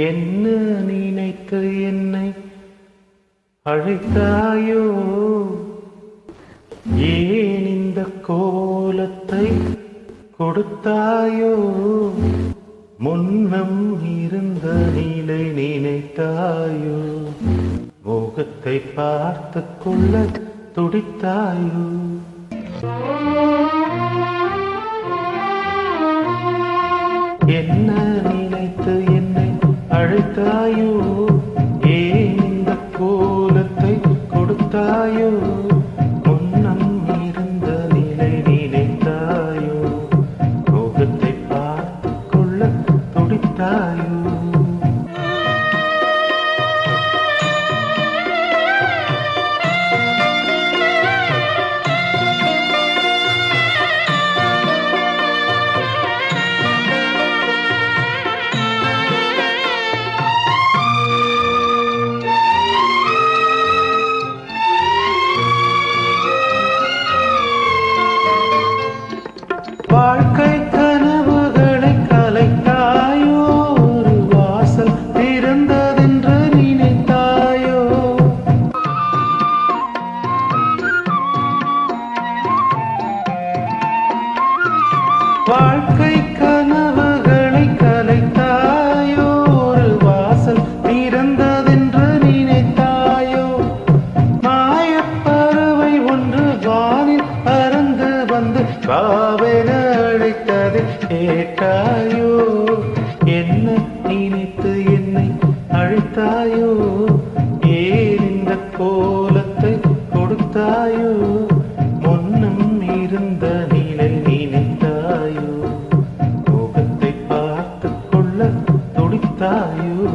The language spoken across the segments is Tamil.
என்ன நினைத்து என்னை அழைத்தாயோ? ஏன் இந்த கோலத்தை கொடுத்தாயோ? முன்னம் இருந்த நிலை நினைத்தாயோ? முகத்தை பார்த்து கொள்ள துடித்தாயோ? என்ன நினைத்து என்னை அழைத்தாயோ? ஏன் இந்த கோலத்தை கொடுத்தாயோ? முன்னம் இருந்த நிலை நினைத்தாயோ? முகத்தை பார்த்து கொள்ள துடித்தாயோ? வாழ்க்கை கனவுகளை கலைத்தாயோ? ஒரு வாசல் திறந்ததென்று நினைத்தாயோ? வாழ்க்கை கனவுகளை கலைத்தாயோ? ஒரு வாசல் திறந்ததென்று நினைத்தாயோ? மாயப்பறவை ஒன்று வானில் பறந்து வந்து காவென அழைத்தது கேட்டாயோ? என்ன நினைத்து என்னை அழைத்தாயோ? ஏன் இந்த கோலத்தை கொடுத்தாயோ? முன்னம் இருந்த நிலை நினைத்தாயோ? முகத்தை பார்த்து கொள்ள துடித்தாயோ?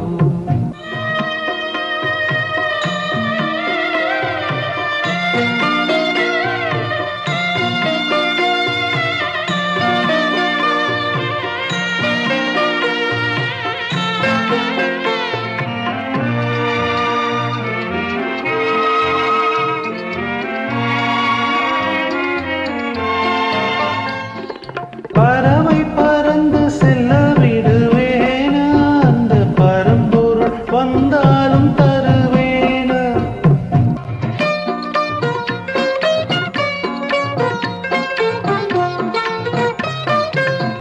பறவை பறந்து செல்ல விடுவேனா? அந்த பரம்பொருள் வந்தாலும் தருவேனா?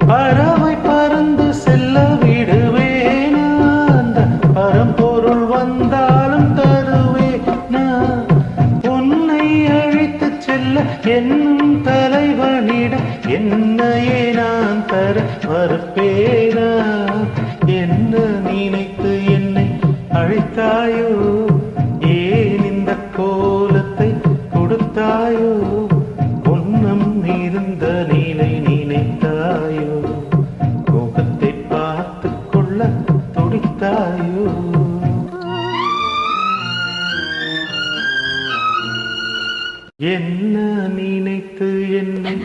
பறவை பறந்து செல்ல விடுவேனா? அந்த பரம்பொருள் வந்தாலும் தருவேனா? உன்னை அழைத்து செல்ல என்னும் தலைவனிடம் என்னையே நான் தர மறுப்பேனா? என்ன நினைத்து என்னை அழைத்தாயோ? ஏன் இந்த கோலத்தை கொடுத்தாயோ? முன்னம் இருந்த நிலை நினைத்தாயோ? முகத்தை பார்த்து கொள்ள துடித்தாயோ? என்ன நினைத்து என்னை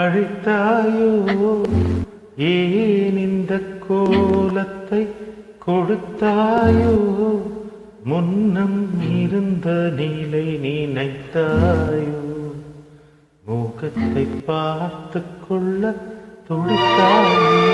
அழைத்தாயோ? ஏன் இந்த கோலத்தை கொடுத்தாயோ? முன்னம் இருந்த நிலை நினைத்தாயோ? முகத்தை பார்த்து கொள்ள துடித்தாயோ?